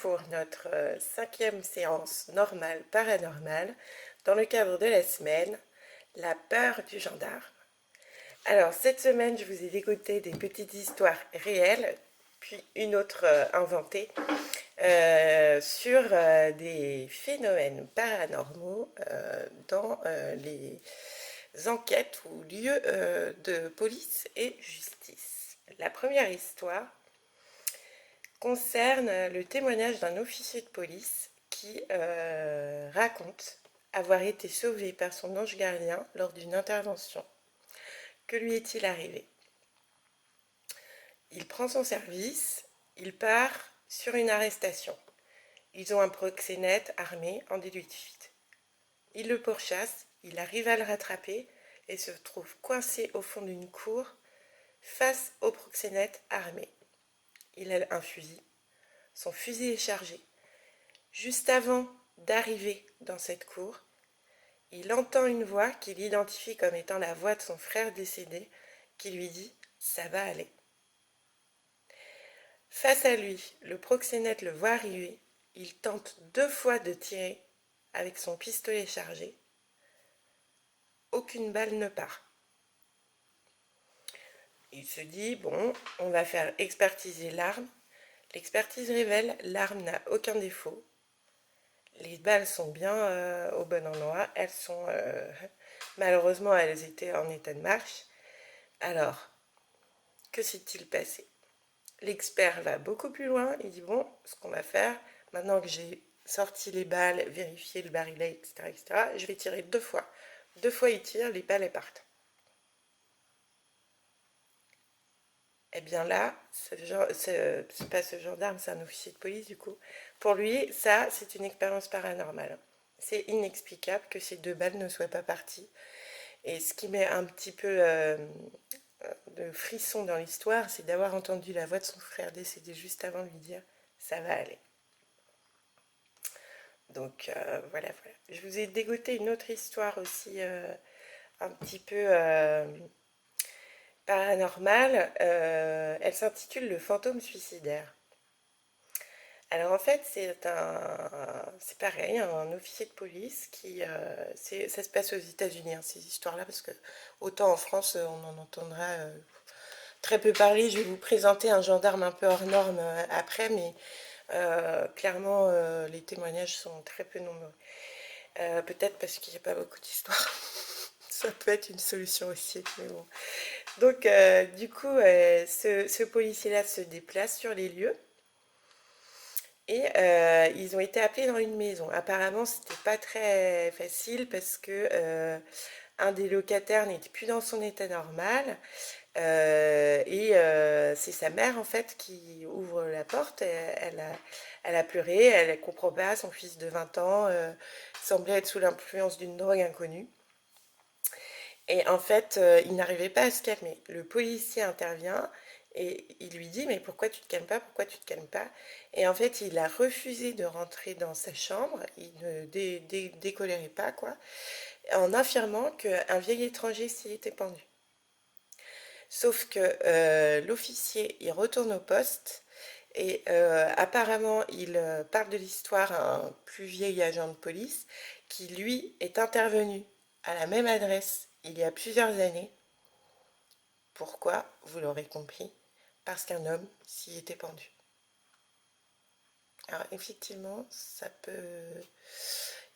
pour notre cinquième séance normale paranormale dans le cadre de la semaine, la peur du gendarme. Alors cette semaine, je vous ai dégoté des petites histoires réelles, puis une autre inventée, sur des phénomènes paranormaux dans les enquêtes ou lieux de police et justice. La première histoire concerne le témoignage d'un officier de police qui raconte avoir été sauvé par son ange gardien lors d'une intervention. Que lui est-il arrivé? Il prend son service, il part sur une arrestation. Ils ont un proxénète armé en délit de fuite. Il le pourchasse, il arrive à le rattraper et se trouve coincé au fond d'une cour face au proxénète armé. Il a un fusil. Son fusil est chargé. Juste avant d'arriver dans cette cour, il entend une voix qu'il identifie comme étant la voix de son frère décédé qui lui dit « ça va aller ». Face à lui, le proxénète le voit arriver. Il tente 2 fois de tirer avec son pistolet chargé. Aucune balle ne part. Il se dit « bon, on va faire expertiser l'arme ». L'expertise révèle l'arme n'a aucun défaut. Les balles sont bien au bon endroit. Elles sont malheureusement, elles étaient en état de marche. Alors, que s'est-il passé? L'expert va beaucoup plus loin. Il dit bon, ce qu'on va faire, maintenant que j'ai sorti les balles, vérifié le barillet, etc., etc., je vais tirer 2 fois. 2 fois il tire, les balles elles partent. Eh bien là, c'est pas ce gendarme, c'est un officier de police du coup. Pour lui, ça, c'est une expérience paranormale. C'est inexplicable que ces 2 balles ne soient pas parties. Et ce qui met un petit peu de frisson dans l'histoire, c'est d'avoir entendu la voix de son frère décédé juste avant de lui dire « ça va aller ». Donc voilà. Je vous ai dégoté une autre histoire aussi un petit peu paranormale. Elle s'intitule Le fantôme suicidaire. Alors en fait, c'est pareil, un officier de police qui, ça se passe aux États-Unis, hein, ces histoires-là, parce que autant en France, on en entendra très peu parler. Je vais vous présenter un gendarme un peu hors norme après, mais clairement, les témoignages sont très peu nombreux. Peut-être parce qu'il n'y a pas beaucoup d'histoires. Ça peut être une solution aussi, mais bon. Donc, du coup, ce policier-là se déplace sur les lieux. Et ils ont été appelés dans une maison. Apparemment, c'était pas très facile parce que un des locataires n'était plus dans son état normal. C'est sa mère en fait qui ouvre la porte. Elle a pleuré, elle ne comprend pas. Son fils de 20 ans semblait être sous l'influence d'une drogue inconnue. Et en fait, il n'arrivait pas à se calmer. Le policier intervient et il lui dit « mais pourquoi tu te calmes pas? Pourquoi tu te calmes pas ?» Et en fait, il a refusé de rentrer dans sa chambre, il ne décolérait pas, quoi, en affirmant qu'un vieil étranger s'y était pendu. Sauf que l'officier, il retourne au poste et apparemment, il parle de l'histoire à un plus vieil agent de police qui, lui, est intervenu à la même adresse il y a plusieurs années. Pourquoi? Vous l'aurez compris, parce qu'un homme s'y était pendu. Alors effectivement, ça peut...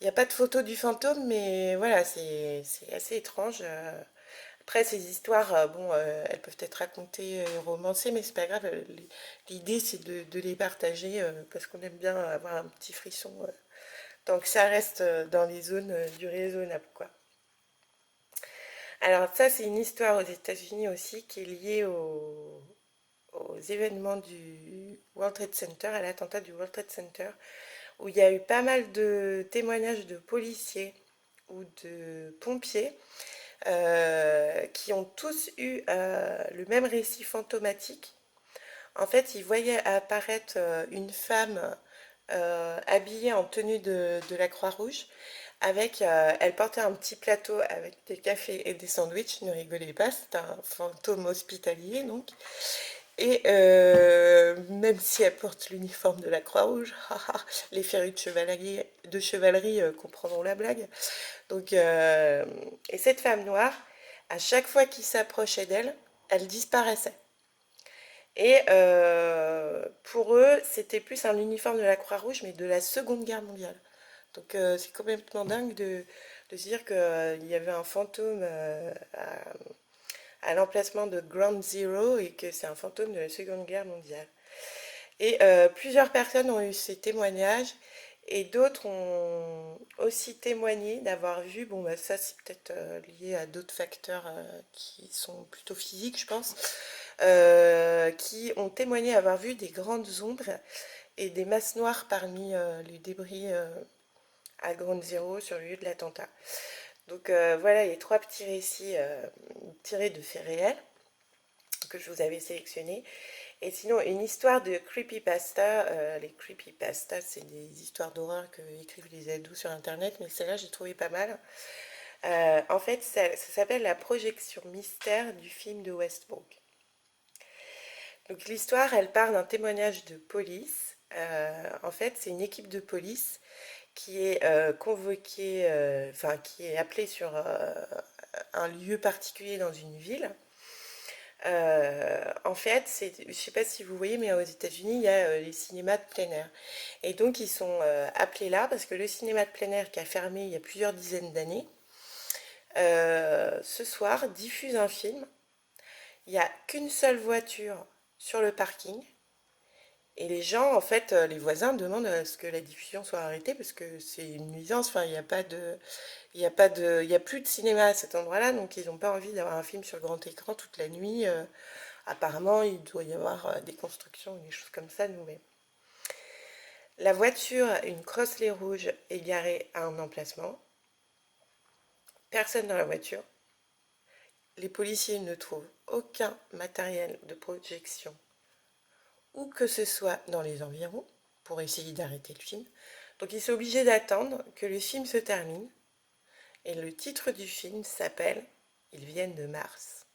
Il n'y a pas de photo du fantôme, mais voilà, c'est assez étrange. Après, ces histoires, bon, elles peuvent être racontées, romancées, mais c'est pas grave. L'idée, c'est de les partager parce qu'on aime bien avoir un petit frisson. Donc ça reste dans les zones du raisonnable, quoi. Alors ça, c'est une histoire aux États-Unis aussi qui est liée aux événements du World Trade Center, à l'attentat du World Trade Center, où il y a eu pas mal de témoignages de policiers ou de pompiers qui ont tous eu le même récit fantomatique. En fait, ils voyaient apparaître une femme habillée en tenue de la Croix-Rouge. Elle portait un petit plateau avec des cafés et des sandwichs, ne rigolez pas, c'est un fantôme hospitalier donc. Et même si elle porte l'uniforme de la Croix-Rouge, les férus de chevalerie comprendront la blague. Donc, et cette femme noire, à chaque fois qu'il s'approchait d'elle, elle disparaissait. Et pour eux, c'était plus un uniforme de la Croix-Rouge, mais de la Seconde Guerre mondiale. Donc c'est complètement dingue de se dire qu'il y avait un fantôme à l'emplacement de Ground Zero et que c'est un fantôme de la Seconde Guerre mondiale. Et plusieurs personnes ont eu ces témoignages et d'autres ont aussi témoigné d'avoir vu, bon bah ça c'est peut-être lié à d'autres facteurs qui sont plutôt physiques je pense, qui ont témoigné avoir vu des grandes ombres et des masses noires parmi les débris à Ground Zero sur le lieu de l'attentat. Donc voilà les trois petits récits tirés de faits réels que je vous avais sélectionnés. Et sinon, une histoire de creepypasta. Les creepypasta, c'est des histoires d'horreur que écrivent les ados sur Internet, mais celle-là, j'ai trouvé pas mal. En fait, ça s'appelle la projection mystère du film de Westbrook. Donc l'histoire, elle part d'un témoignage de police. En fait, c'est une équipe de police qui est convoquée, enfin qui est appelée sur un lieu particulier dans une ville. En fait, je ne sais pas si vous voyez, mais aux États-Unis, il y a les cinémas de plein air. Et donc, ils sont appelés là parce que le cinéma de plein air qui a fermé il y a plusieurs dizaines d'années, ce soir, diffuse un film. Il n'y a qu'une seule voiture sur le parking. Et les gens, en fait, les voisins demandent à ce que la diffusion soit arrêtée parce que c'est une nuisance. Enfin, il n'y a pas de, il y a pas de, il y a plus de cinéma à cet endroit-là, donc ils n'ont pas envie d'avoir un film sur le grand écran toute la nuit. Apparemment, il doit y avoir des constructions ou des choses comme ça nouvelles. La voiture, une Crossley rouge, est garée à un emplacement. Personne dans la voiture. Les policiers ne trouvent aucun matériel de projection ou que ce soit dans les environs pour essayer d'arrêter le film. Donc ils sont obligés d'attendre que le film se termine. Et le titre du film s'appelle Ils viennent de Mars.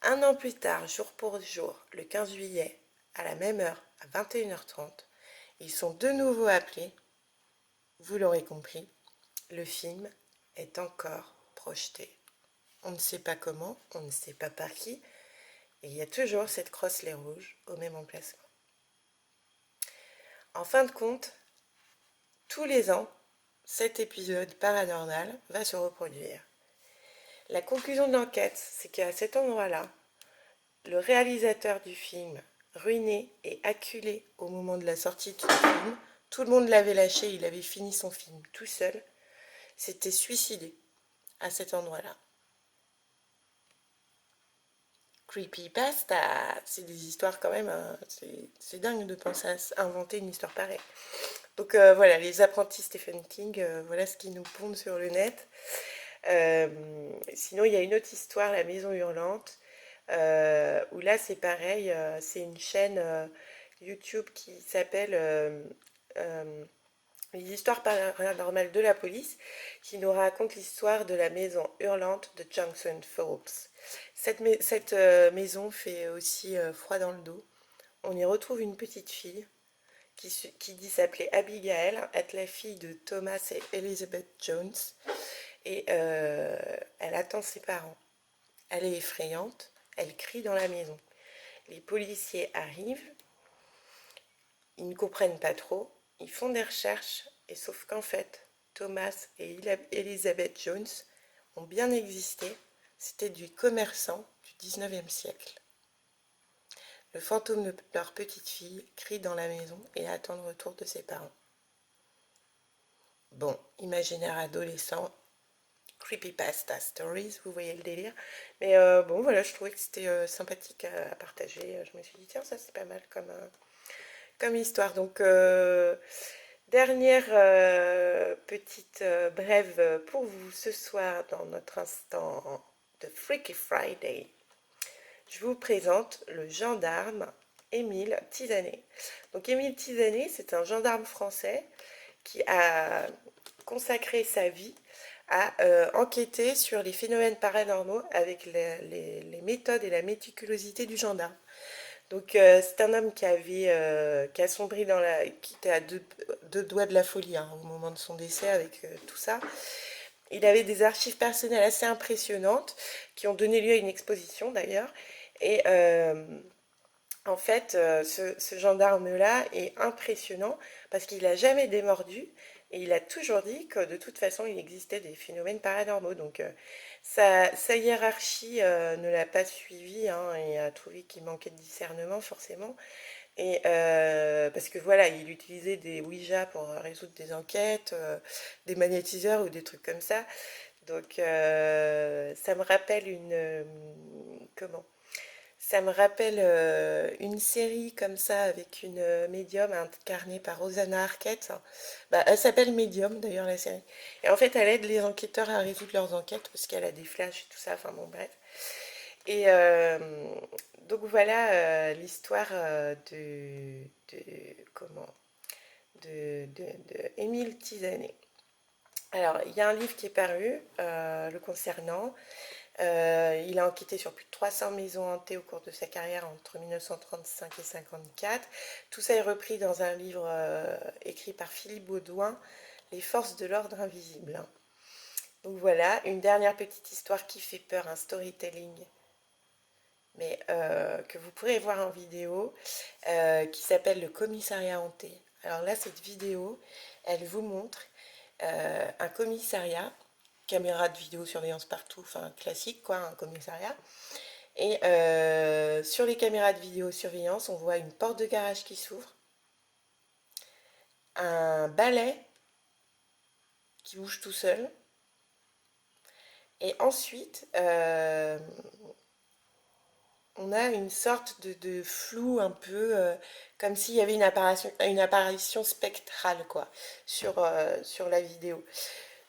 Un an plus tard, jour pour jour, le 15 juillet, à la même heure, à 21h30, ils sont de nouveau appelés. Vous l'aurez compris, le film est encore projeté. On ne sait pas comment, on ne sait pas par qui, et il y a toujours cette Crossley rouge au même emplacement. En fin de compte, tous les ans, cet épisode paranormal va se reproduire. La conclusion de l'enquête, c'est qu'à cet endroit-là, le réalisateur du film, ruiné et acculé au moment de la sortie du film, tout le monde l'avait lâché, il avait fini son film tout seul, s'était suicidé à cet endroit-là. Creepypasta, c'est des histoires quand même, hein, c'est dingue de penser à inventer une histoire pareille. Donc voilà, les apprentis Stephen King, voilà ce qui nous pondent sur le net. Sinon, il y a une autre histoire, La Maison Hurlante, où là c'est pareil, c'est une chaîne YouTube qui s'appelle Les histoires paranormales de la police, qui nous raconte l'histoire de la maison hurlante de Junction Falls. Cette maison fait aussi froid dans le dos. On y retrouve une petite fille qui dit s'appeler Abigail, être la fille de Thomas et Elizabeth Jones, et elle attend ses parents. Elle est effrayante, elle crie dans la maison. Les policiers arrivent, ils ne comprennent pas trop, ils font des recherches, et sauf qu'en fait, Thomas et Elizabeth Jones ont bien existé, c'était des commerçants du 19e siècle. Le fantôme de leur petite fille crie dans la maison et attend le retour de ses parents. Bon, imaginaire adolescent, creepypasta stories, vous voyez le délire. Mais bon, voilà, je trouvais que c'était sympathique à partager. Je me suis dit, tiens, ça c'est pas mal comme histoire. Donc, dernière petite brève pour vous ce soir dans notre instant de Freaky Friday. Je vous présente le gendarme Émile Tisanet. Donc Émile Tisanet, c'est un gendarme français qui a consacré sa vie à enquêter sur les phénomènes paranormaux avec les méthodes et la méticulosité du gendarme. Donc c'est un homme qui a sombré qui était à deux doigts de la folie hein, au moment de son décès avec tout ça. Il avait des archives personnelles assez impressionnantes qui ont donné lieu à une exposition d'ailleurs. Et en fait, ce gendarme-là est impressionnant parce qu'il n'a jamais démordu et il a toujours dit que de toute façon il existait des phénomènes paranormaux. Donc sa hiérarchie ne l'a pas suivi hein, et a trouvé qu'il manquait de discernement forcément. Et parce que voilà, il utilisait des Ouija pour résoudre des enquêtes, des magnétiseurs ou des trucs comme ça. Donc ça me rappelle comment? Ça me rappelle une série comme ça avec une médium incarnée par Rosanna Arquette. Bah, elle s'appelle Medium d'ailleurs la série. Et en fait elle aide les enquêteurs à résoudre leurs enquêtes parce qu'elle a des flashs et tout ça. Enfin bon bref. Et donc voilà l'histoire comment de Émile Tizanet. Alors il y a un livre qui est paru le concernant. Il a enquêté sur plus de 300 maisons hantées au cours de sa carrière entre 1935 et 1954. Tout ça est repris dans un livre écrit par Philippe Baudouin, Les forces de l'ordre invisible. Donc voilà, une dernière petite histoire qui fait peur, un storytelling, mais que vous pourrez voir en vidéo, qui s'appelle Le Commissariat hanté. Alors là, cette vidéo, elle vous montre un commissariat, caméra de vidéosurveillance partout, enfin classique quoi, un commissariat. Et sur les caméras de vidéosurveillance, on voit une porte de garage qui s'ouvre, un balai qui bouge tout seul, et ensuite on a une sorte de flou un peu comme s'il y avait une apparition spectrale quoi sur la vidéo.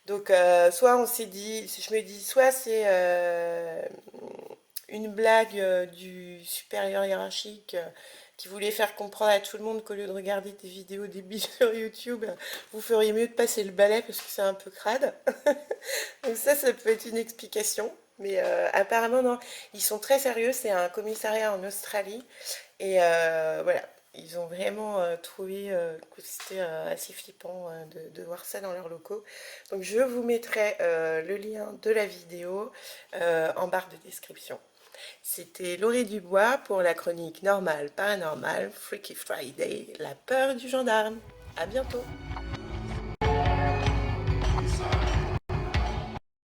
Donc soit on s'est dit, je me dis, soit c'est une blague du supérieur hiérarchique qui voulait faire comprendre à tout le monde qu'au lieu de regarder des vidéos débiles sur YouTube, vous feriez mieux de passer le balai parce que c'est un peu crade. Donc ça peut être une explication. Mais apparemment, non, ils sont très sérieux. C'est un commissariat en Australie. Et voilà, ils ont vraiment trouvé que c'était assez flippant de voir ça dans leurs locaux. Donc je vous mettrai le lien de la vidéo en barre de description. C'était Laurie Dubois pour la chronique Normale Paranormale Freaky Friday, la peur du gendarme. À bientôt!